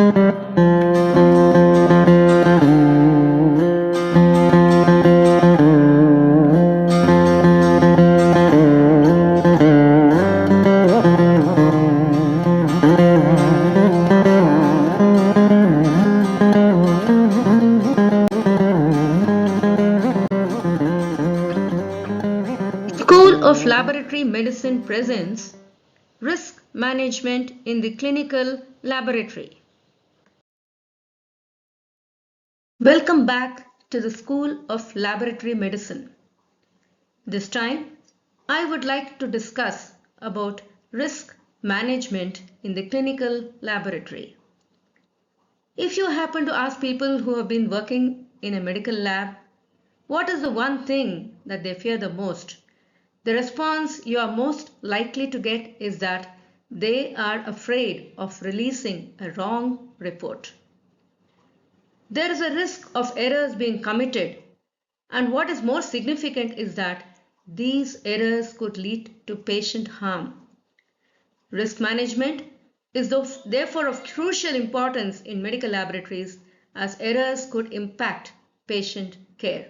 School of Laboratory Medicine presents Risk Management in the Clinical Laboratory. Welcome back to the School of Laboratory Medicine. This time, I would like to discuss about risk management in the clinical laboratory. If you happen to ask people who have been working in a medical lab, what is the one thing that they fear the most? The response you are most likely to get is that they are afraid of releasing a wrong report. There is a risk of errors being committed, and what is more significant is that these errors could lead to patient harm. Risk management is therefore of crucial importance in medical laboratories as errors could impact patient care.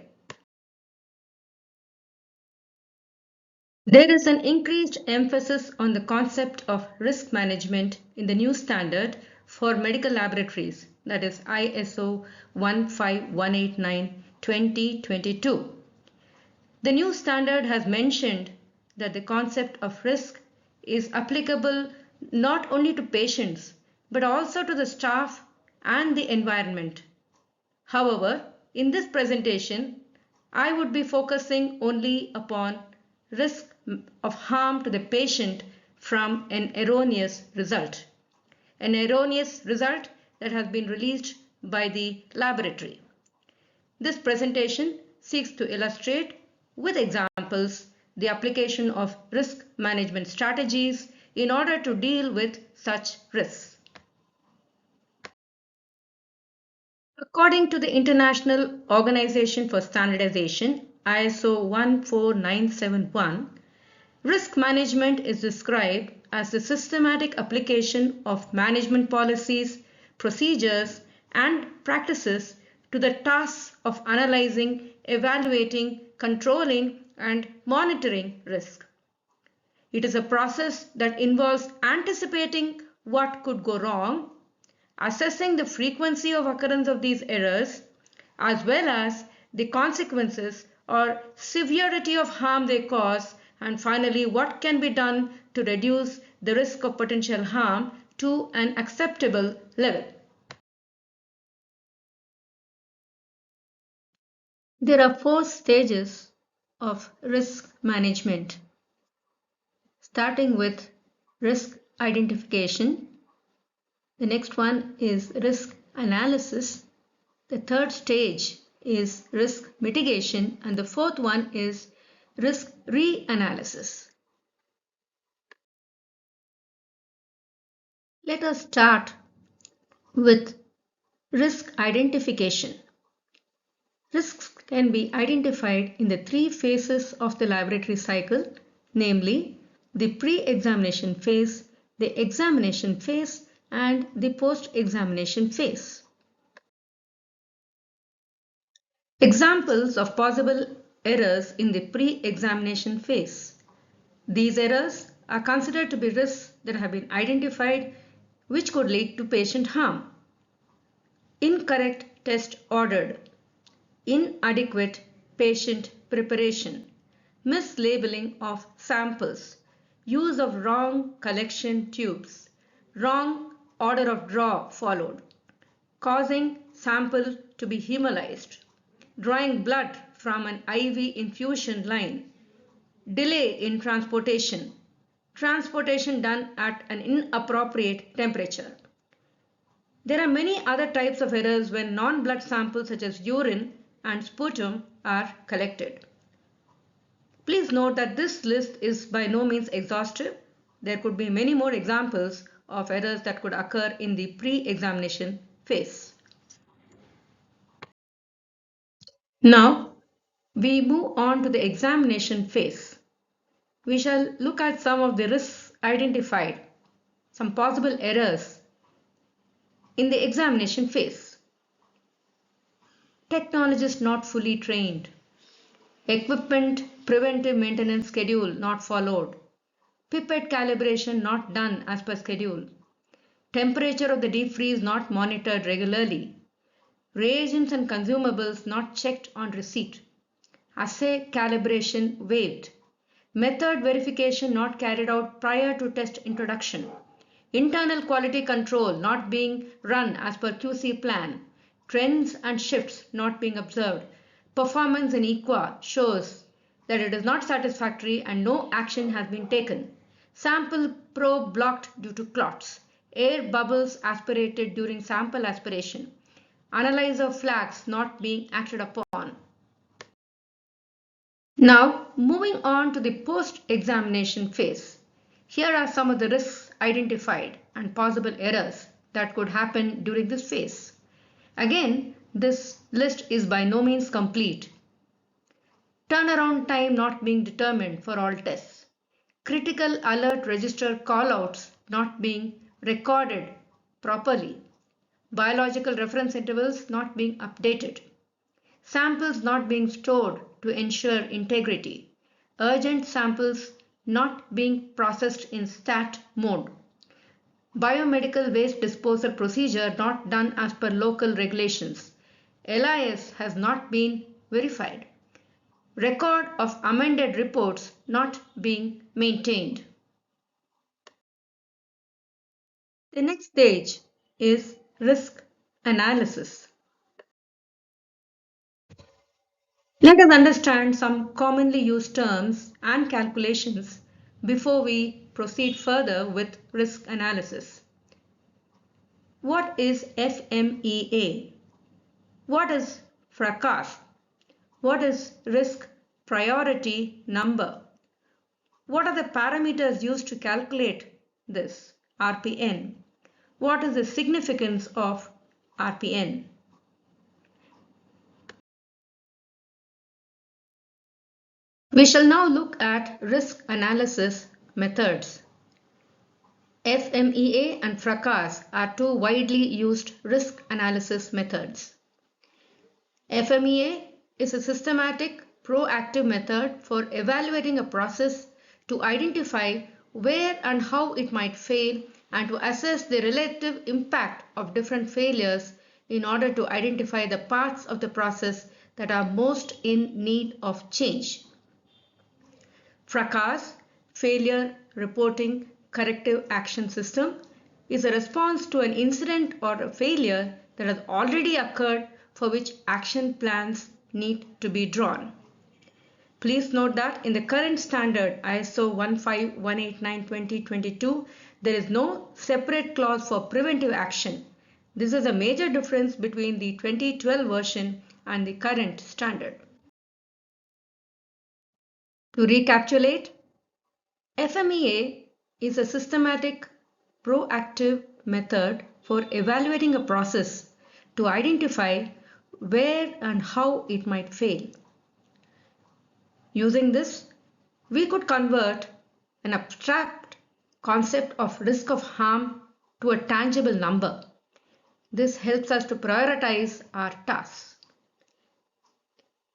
There is an increased emphasis on the concept of risk management in the new standard for medical laboratories, that is ISO 15189-2022. The new standard has mentioned that the concept of risk is applicable not only to patients but also to the staff and the environment. However, in this presentation, I would be focusing only upon risk of harm to the patient from an erroneous result. An erroneous result that has been released by the laboratory. This presentation seeks to illustrate with examples the application of risk management strategies in order to deal with such risks. According to the International Organization for Standardization, ISO 14971, risk management is described as the systematic application of management policies, procedures, and practices to the tasks of analyzing, evaluating, controlling, and monitoring risk. It is a process that involves anticipating what could go wrong, assessing the frequency of occurrence of these errors, as well as the consequences or severity of harm they cause, and finally what can be done to reduce the risk of potential harm to an acceptable level. There are 4 stages of risk management, starting with risk identification. The next one is risk analysis. The third stage is risk mitigation, and the fourth one is risk reanalysis. Let us start with risk identification. Risks can be identified in the 3 phases of the laboratory cycle, namely the pre-examination phase, the examination phase, and the post-examination phase. Examples of possible errors in the pre-examination phase. These errors are considered to be risks that have been identified which could lead to patient harm. Incorrect test ordered, inadequate patient preparation, mislabeling of samples, use of wrong collection tubes, wrong order of draw followed, causing sample to be hemolyzed, drawing blood from an IV infusion line, delay in transportation, transportation done at an inappropriate temperature. There are many other types of errors when non-blood samples such as urine and sputum are collected. Please note that this list is by no means exhaustive. There could be many more examples of errors that could occur in the pre-examination phase. Now, we move on to the examination phase. We shall look at some of the risks identified, some possible errors in the examination phase. Technologist not fully trained. Equipment preventive maintenance schedule not followed. Pipette calibration not done as per schedule. Temperature of the deep freeze not monitored regularly. Reagents and consumables not checked on receipt. Assay calibration waived. Method verification not carried out prior to test introduction. Internal quality control not being run as per QC plan. Trends and shifts not being observed. Performance in EQA shows that it is not satisfactory and no action has been taken. Sample probe blocked due to clots. Air bubbles aspirated during sample aspiration. Analyzer flags not being acted upon. Now, moving on to the post-examination phase. Here are some of the risks identified and possible errors that could happen during this phase. Again, this list is by no means complete. Turnaround time not being determined for all tests. Critical alert register callouts not being recorded properly. Biological reference intervals not being updated. Samples not being stored to ensure integrity. Urgent samples not being processed in stat mode. Biomedical waste disposal procedure not done as per local regulations. LIS has not been verified. Record of amended reports not being maintained. The next stage is risk analysis. Let us understand some commonly used terms and calculations before we proceed further with risk analysis. What is FMEA? What is fracas? What is risk priority number? What are the parameters used to calculate this RPN? What is the significance of RPN? We shall now look at risk analysis methods. FMEA and fracas are two widely used risk analysis methods. FMEA is a systematic, proactive method for evaluating a process to identify where and how it might fail and to assess the relative impact of different failures in order to identify the parts of the process that are most in need of change. Fracas, failure reporting corrective action system, is a response to an incident or a failure that has already occurred for which action plans need to be drawn. Please note that in the current standard ISO 15189:2022, there is no separate clause for preventive action. This is a major difference between the 2012 version and the current standard. To recapitulate, FMEA is a systematic, proactive method for evaluating a process to identify where and how it might fail. Using this, we could convert an abstract concept of risk of harm to a tangible number. This helps us to prioritize our tasks.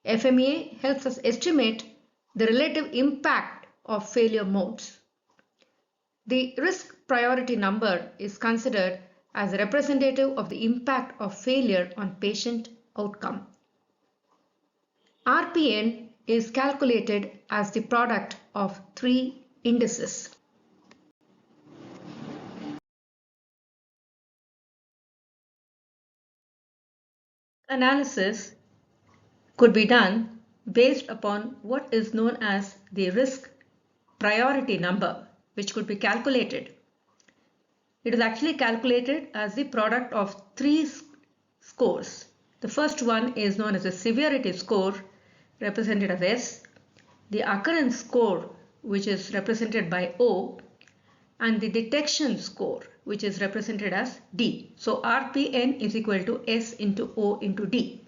FMEA helps us estimate the relative impact of failure modes. The risk priority number is considered as representative of the impact of failure on patient outcome. RPN is calculated as the product of three indices. Analysis could be done based upon what is known as the risk priority number, which could be calculated. It is actually calculated as the product of three scores. The first one is known as the severity score, represented as S, the occurrence score, which is represented by O, and the detection score, which is represented as D. So RPN is equal to S into O into D.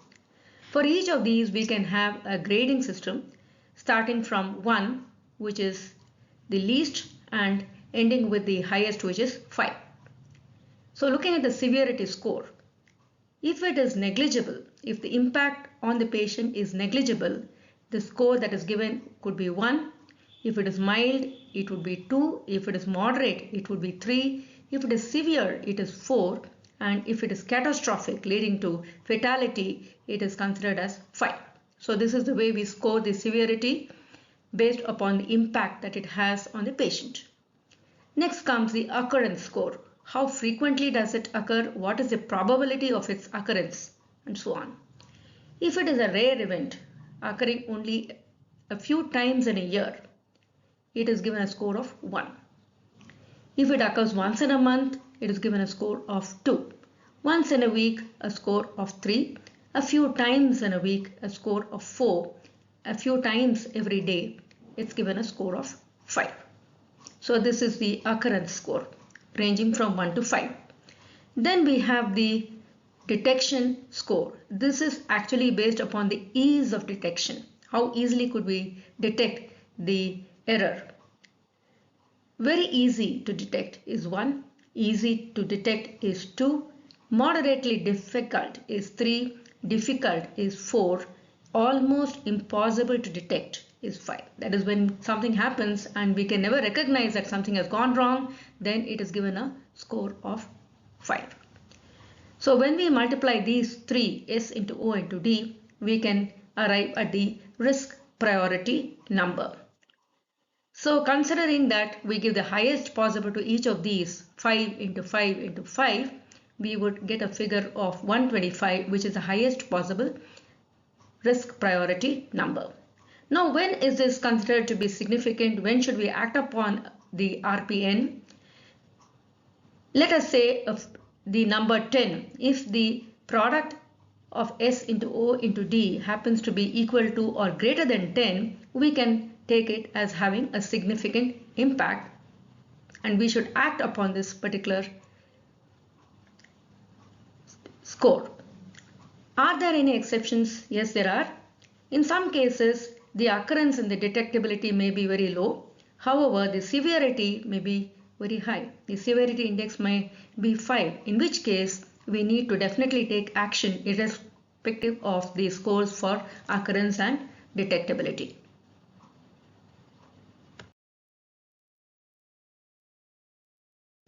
For each of these, we can have a grading system starting from 1, which is the least, and ending with the highest, which is 5. So looking at the severity score, if it is negligible, if the impact on the patient is negligible, the score that is given could be 1. If it is mild, it would be 2. If it is moderate, it would be 3. If it is severe, it is 4. And if it is catastrophic, leading to fatality, it is considered as 5. So this is the way we score the severity based upon the impact that it has on the patient. Next comes the occurrence score. How frequently does it occur? What is the probability of its occurrence? And so on. If it is a rare event occurring only a few times in a year, it is given a score of 1. If it occurs once in a month, it is given a score of 2. Once in a week, a score of 3. A few times in a week, a score of 4. A few times every day, it's given a score of 5. So this is the occurrence score ranging from 1 to 5. Then we have the detection score. This is actually based upon the ease of detection. How easily could we detect the error? Very easy to detect is 1, easy to detect is 2, moderately difficult is 3, difficult is 4, almost impossible to detect is 5. That is when something happens and we can never recognize that something has gone wrong, then it is given a score of 5. So when we multiply these three, S into O into D, we can arrive at the risk priority number. So considering that we give the highest possible to each of these, 5 into 5 into 5, we would get a figure of 125, which is the highest possible risk priority number. Now, when is this considered to be significant? When should we act upon the RPN? Let us say the number 10. If the product of S into O into D happens to be equal to or greater than 10, we can take it as having a significant impact, and we should act upon this particular score. Are there any exceptions? Yes, there are. In some cases, the occurrence and the detectability may be very low. However, the severity may be very high. The severity index may be 5, in which case we need to definitely take action irrespective of the scores for occurrence and detectability.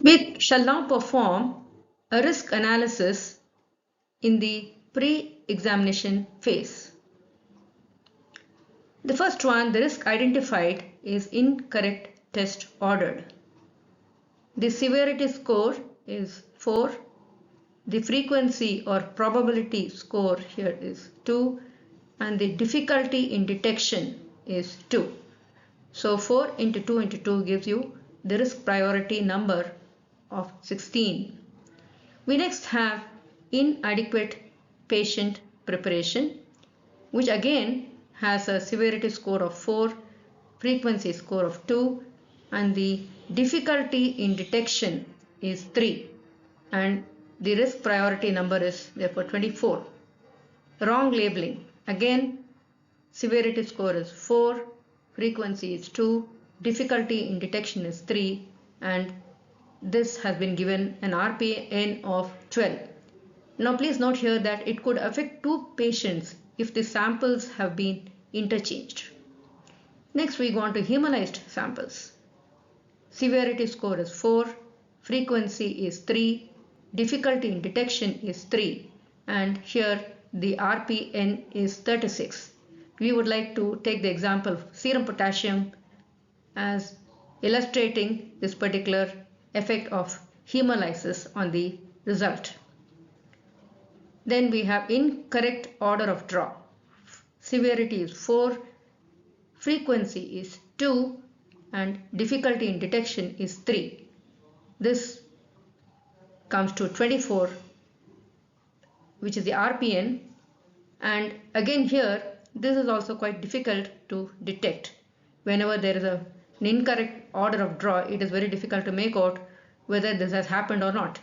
We shall now perform a risk analysis in the pre-examination phase. The first one, the risk identified, is incorrect test ordered. The severity score is 4. The frequency or probability score here is 2, and the difficulty in detection is 2. So 4 into 2 into 2 gives you the risk priority number of 16. We next have inadequate patient preparation, which again has a severity score of 4, frequency score of 2, and the difficulty in detection is 3, and the risk priority number is therefore 24. Wrong labeling. Again, severity score is 4, frequency is 2, difficulty in detection is 3, and this has been given an RPN of 12. Now please note here that it could affect 2 patients if the samples have been interchanged. Next we go on to hemolyzed samples. Severity score is 4, frequency is 3, difficulty in detection is 3, and here the RPN is 36. We would like to take the example of serum potassium as illustrating this particular effect of hemolysis on the result. Then we have incorrect order of draw. Severity is 4, frequency is 2, and difficulty in detection is 3. This comes to 24, which is the RPN, and again here this is also quite difficult to detect. Whenever there is an incorrect order of draw, it is very difficult to make out whether this has happened or not.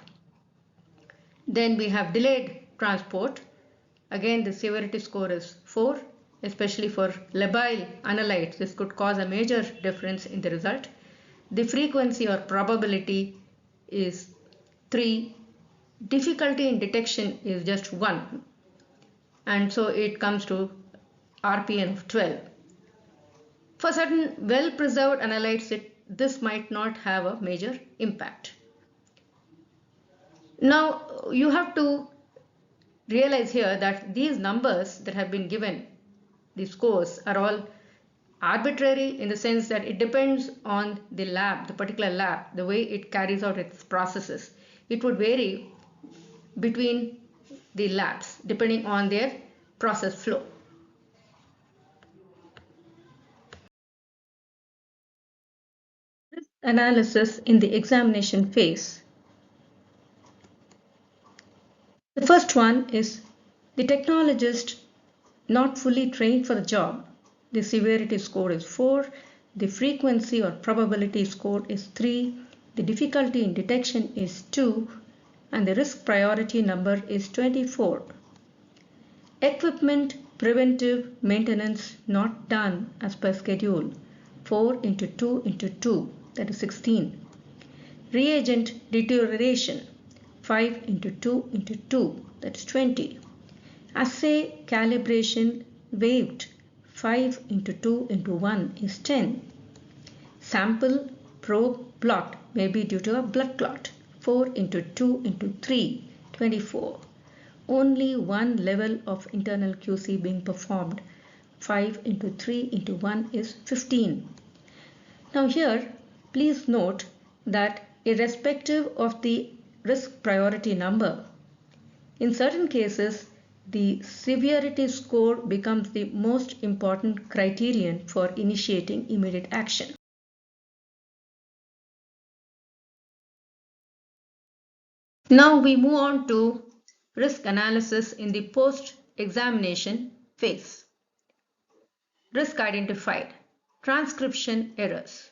Then we have delayed transport. Again, the severity score is 4, especially for labile analytes. This could cause a major difference in the result. The frequency or probability is 3, difficulty in detection is just 1, and so it comes to RPN of 12. For certain well-preserved analytes, this might not have a major impact. Now, you have to realize here that these numbers that have been given, the scores, are all arbitrary in the sense that it depends on the lab, the particular lab, the way it carries out its processes. It would vary between the labs depending on their process flow. Risk analysis in the examination phase. The first one is the technologist not fully trained for the job. The severity score is 4, the frequency or probability score is 3, the difficulty in detection is 2, and the risk priority number is 24. Equipment preventive maintenance not done as per schedule, 4 into 2 into 2, that is 16. Reagent deterioration, 5 into 2 into 2, that is 20. Assay calibration waived, 5 into 2 into 1 is 10. Sample probe blot may be due to a blood clot, 4 into 2 into 3, 24. Only one level of internal QC being performed, 5 into 3 into 1 is 15. Now here, please note that irrespective of the risk priority number, in certain cases, the severity score becomes the most important criterion for initiating immediate action. Now we move on to risk analysis in the post-examination phase. Risk identified. Transcription errors.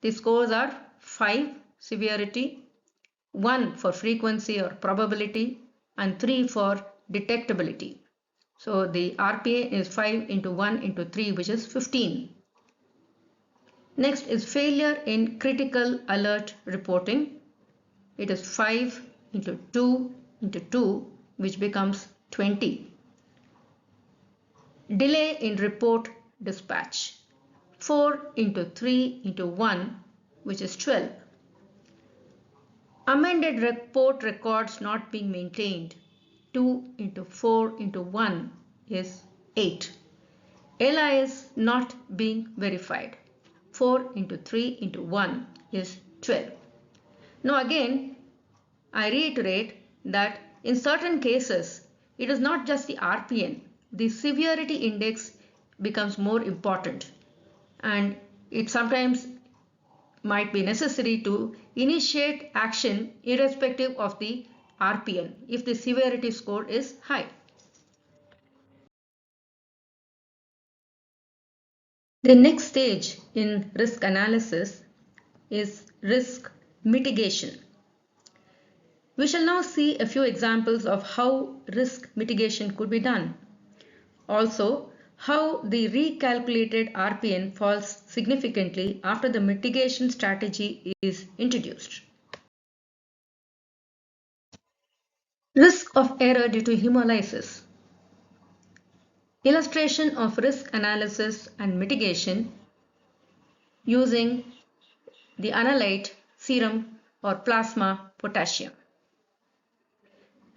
The scores are 5 severity, 1 for frequency or probability, and 3 for detectability. So the RPA is 5 into 1 into 3, which is 15. Next is failure in critical alert reporting. It is 5 into 2 into 2, which becomes 20. Delay in report dispatch, 4 into 3 into 1, which is 12. Amended report records not being maintained, 2 into 4 into 1 is 8. LIS not being verified, 4 into 3 into 1 is 12. Now again, I reiterate that in certain cases, it is not just the RPN, the severity index becomes more important, and it sometimes might be necessary to initiate action irrespective of the RPN if the severity score is high. The next stage in risk analysis is risk mitigation. We shall now see a few examples of how risk mitigation could be done. Also, how the recalculated RPN falls significantly after the mitigation strategy is introduced. Risk of error due to hemolysis. Illustration of risk analysis and mitigation using the analyte serum or plasma potassium.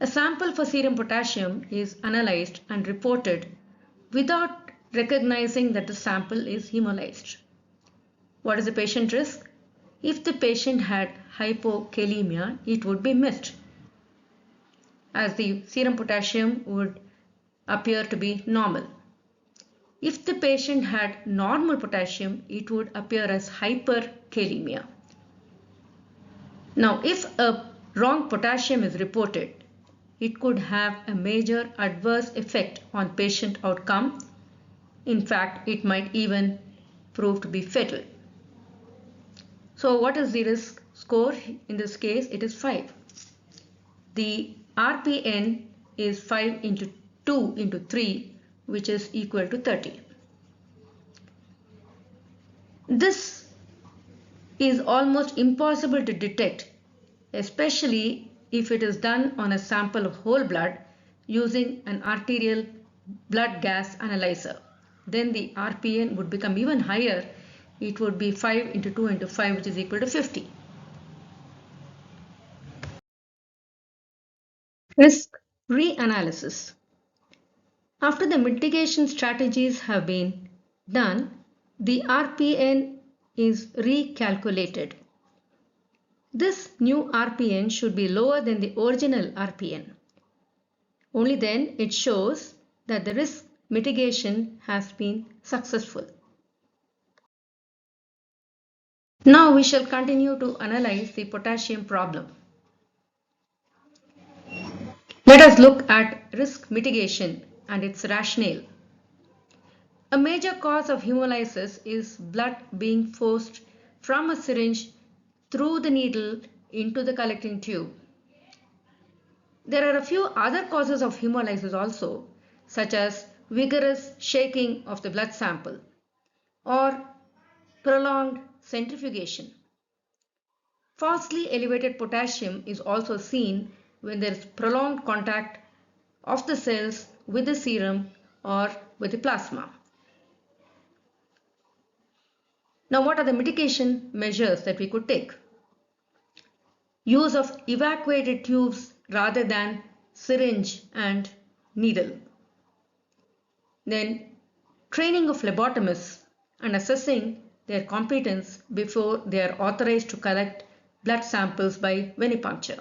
A sample for serum potassium is analyzed and reported without recognizing that the sample is hemolyzed. What is the patient risk? If the patient had hypokalemia, it would be missed, as the serum potassium would appear to be normal. If the patient had normal potassium, it would appear as hyperkalemia. Now, if a wrong potassium is reported, it could have a major adverse effect on patient outcome. In fact, it might even prove to be fatal. So what is the risk score? In this case, it is 5. The RPN is 5 into 2 into 3, which is equal to 30. This is almost impossible to detect especially if it is done on a sample of whole blood using an arterial blood gas analyzer. Then the RPN would become even higher. It would be 5 into 2 into 5, which is equal to 50. Risk reanalysis. After the mitigation strategies have been done, the RPN is recalculated. This new RPN should be lower than the original RPN. Only then it shows that the risk mitigation has been successful. Now we shall continue to analyze the potassium problem. Let us look at risk mitigation and its rationale. A major cause of hemolysis is blood being forced from a syringe through the needle into the collecting tube. There are a few other causes of hemolysis also, such as vigorous shaking of the blood sample or prolonged centrifugation. Falsely elevated potassium is also seen when there is prolonged contact of the cells with the serum or with the plasma. Now, what are the mitigation measures that we could take? Use of evacuated tubes rather than syringe and needle. Then, training of phlebotomists and assessing their competence before they are authorized to collect blood samples by venipuncture.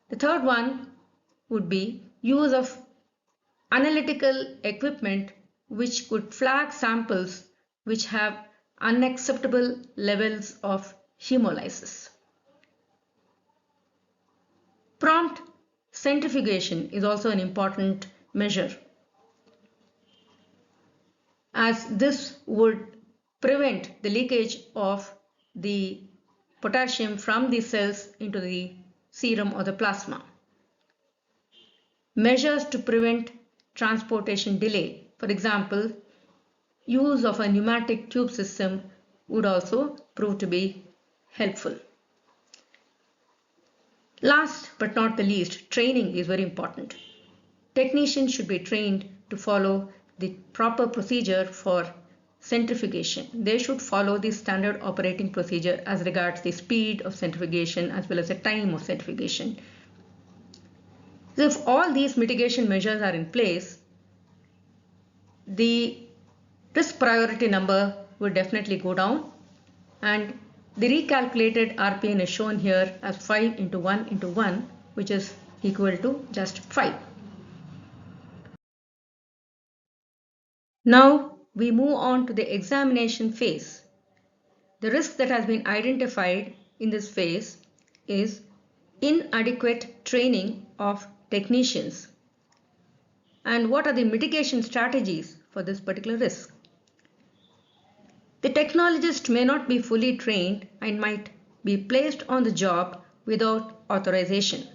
The third one would be use of analytical equipment which could flag samples which have unacceptable levels of hemolysis. Prompt centrifugation is also an important measure, as this would prevent the leakage of the potassium from the cells into the serum or the plasma. Measures to prevent transportation delay, for example, use of a pneumatic tube system would also prove to be helpful. Last but not the least, training is very important. Technicians should be trained to follow the proper procedure for centrifugation. They should follow the standard operating procedure as regards the speed of centrifugation as well as the time of centrifugation. So if all these mitigation measures are in place, the risk priority number would definitely go down, and the recalculated RPN is shown here as 5 into 1 into 1, which is equal to just 5. Now we move on to the examination phase. The risk that has been identified in this phase is inadequate training of technicians. And what are the mitigation strategies for this particular risk? The technologist may not be fully trained and might be placed on the job without authorization.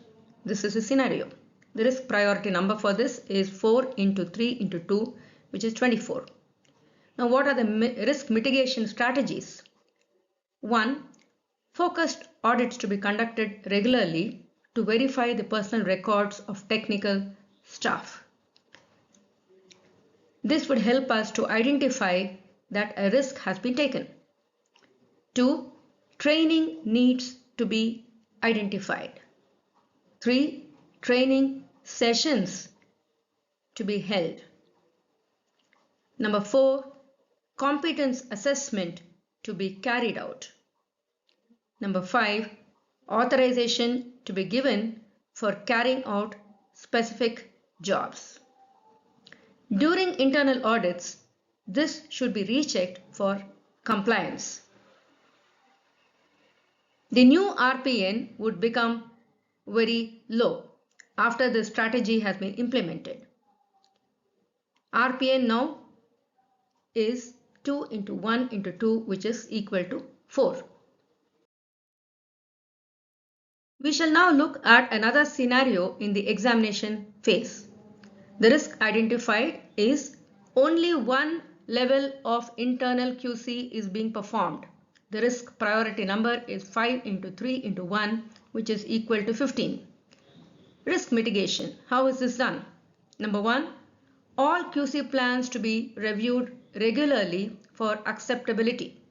This is a scenario. The risk priority number for this is 4 into 3 into 2, which is 24. Now, what are the risk mitigation strategies? 1. Focused audits to be conducted regularly to verify the personal records of technical staff. This would help us to identify that a risk has been taken. 2. Training needs to be identified. 3. Training sessions to be held. Number 4. Competence assessment to be carried out. Number 5. Authorization to be given for carrying out specific jobs. During internal audits, this should be rechecked for compliance. The new RPN would become very low after the strategy has been implemented. RPN now is 2 into 1 into 2, which is equal to 4. We shall now look at another scenario in the examination phase. The risk identified is only one level of internal QC is being performed. the risk priority number is 5 into 3 into 1, which is equal to 15. Risk mitigation. How is this done? Number 1, all QC plans to be reviewed regularly for acceptability.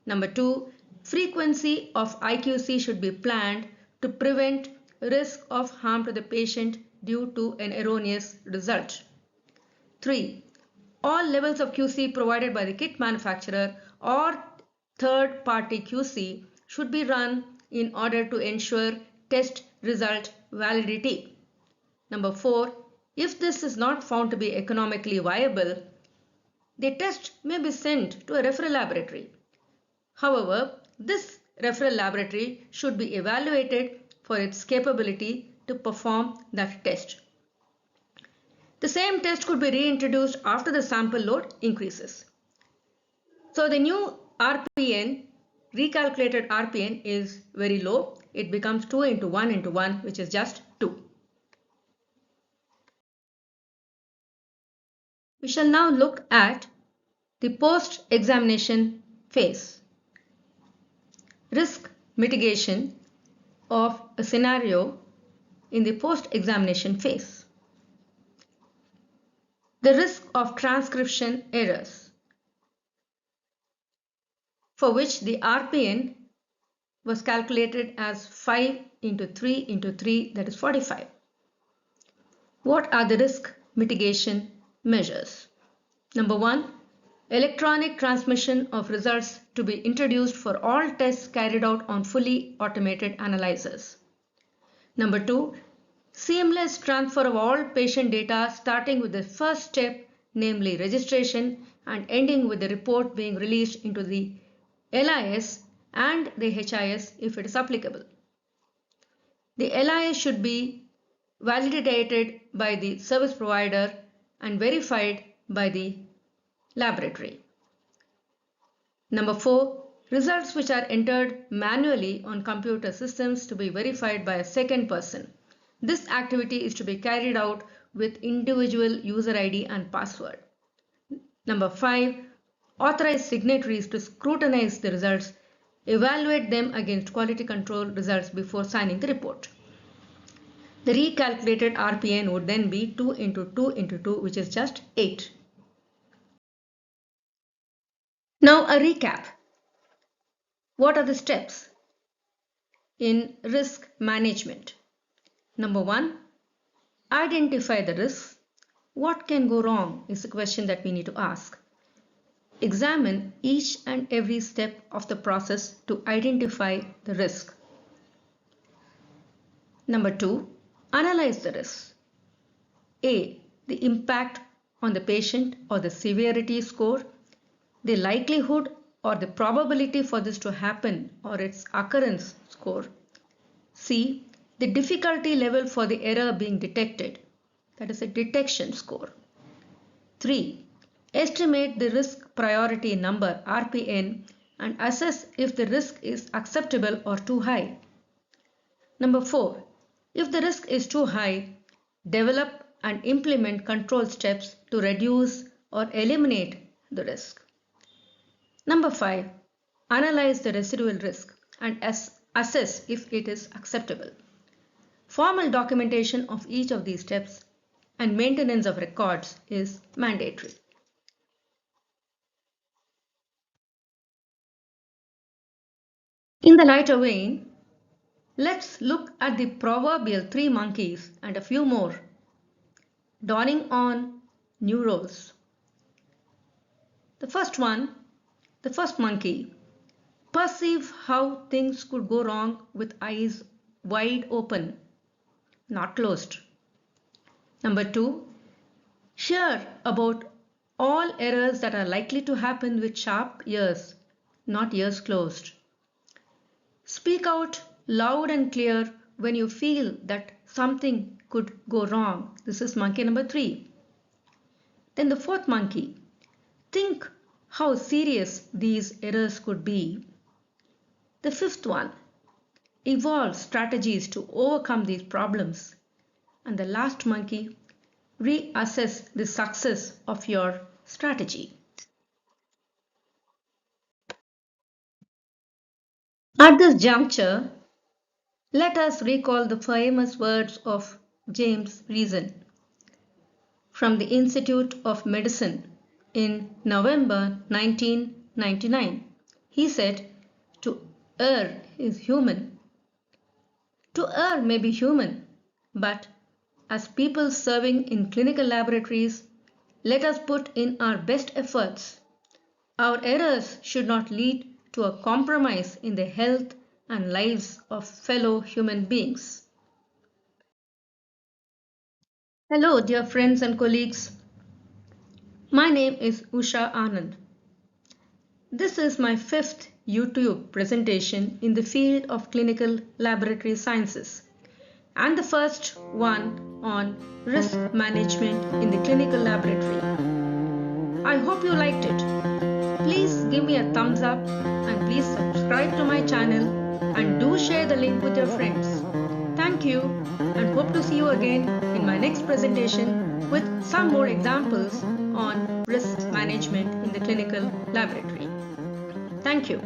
Number 2, frequency of IQC should be planned to prevent risk of harm to the patient due to an erroneous result. 3, all levels of QC provided by the kit manufacturer or third-party QC should be run in order to ensure test result validity. Number 4, if this is not found to be economically viable, the test may be sent to a referral laboratory. However, this referral laboratory should be evaluated for its capability to perform that test. The same test could be reintroduced after the sample load increases. So the new RPN, recalculated RPN, is very low. It becomes 2 into 1 into 1, which is just 2. We shall now look at the post-examination phase. Risk mitigation of a scenario in the post-examination phase. The risk of transcription errors, for which the RPN was calculated as 5 into 3 into 3, that is 45. What are the risk mitigation measures? Number 1, electronic transmission of results to be introduced for all tests carried out on fully automated analyzers. Number 2, seamless transfer of all patient data starting with the first step, namely registration, and ending with the report being released into the LIS and the HIS if it is applicable. The LIS should be validated by the service provider and verified by the laboratory. Number 4, results which are entered manually on computer systems to be verified by a second person. This activity is to be carried out with individual user ID and password. Number 5, authorized signatories to scrutinize the results, evaluate them against quality control results before signing the report. The recalculated RPN would then be 2 into 2 into 2, which is just 8. Now a recap. What are the steps in risk management? Number 1, identify the risks. What can go wrong is the question that we need to ask. Examine each and every step of the process to identify the risk. Number 2, analyze the risks. A, the impact on the patient or the severity score, the likelihood or the probability for this to happen or its occurrence score. C, the difficulty level for the error being detected, that is a detection score. 3, estimate the risk priority number RPN and assess if the risk is acceptable or too high. Number 4, if the risk is too high, develop and implement control steps to reduce or eliminate the risk. Number 5, analyze the residual risk and assess if it is acceptable. Formal documentation of each of these steps and maintenance of records is mandatory. In the lighter vein, let's look at the proverbial 3 monkeys and a few more, dawning on new roles. The first monkey, perceive how things could go wrong with eyes wide open, not closed. Number 2, hear about all errors that are likely to happen with sharp ears, not ears closed. Speak out loud and clear when you feel that something could go wrong. This is monkey number 3. Then the fourth monkey, think how serious these errors could be. The fifth one, evolve strategies to overcome these problems. And the last monkey, reassess the success of your strategy. At this juncture, let us recall the famous words of James Reason from the Institute of Medicine in November 1999. He said, "To err is human." To err may be human, but as people serving in clinical laboratories, let us put in our best efforts. Our errors should not lead to a compromise in the health and lives of fellow human beings. Hello, dear friends and colleagues. My name is Usha Anand. This is my fifth YouTube presentation in the field of clinical laboratory sciences and the first one on risk management in the clinical laboratory. I hope you liked it. Please give me a thumbs up and please subscribe to my channel and do share the link with your friends. Thank you and hope to see you again in my next presentation with some more examples on risk management in the clinical laboratory. Thank you.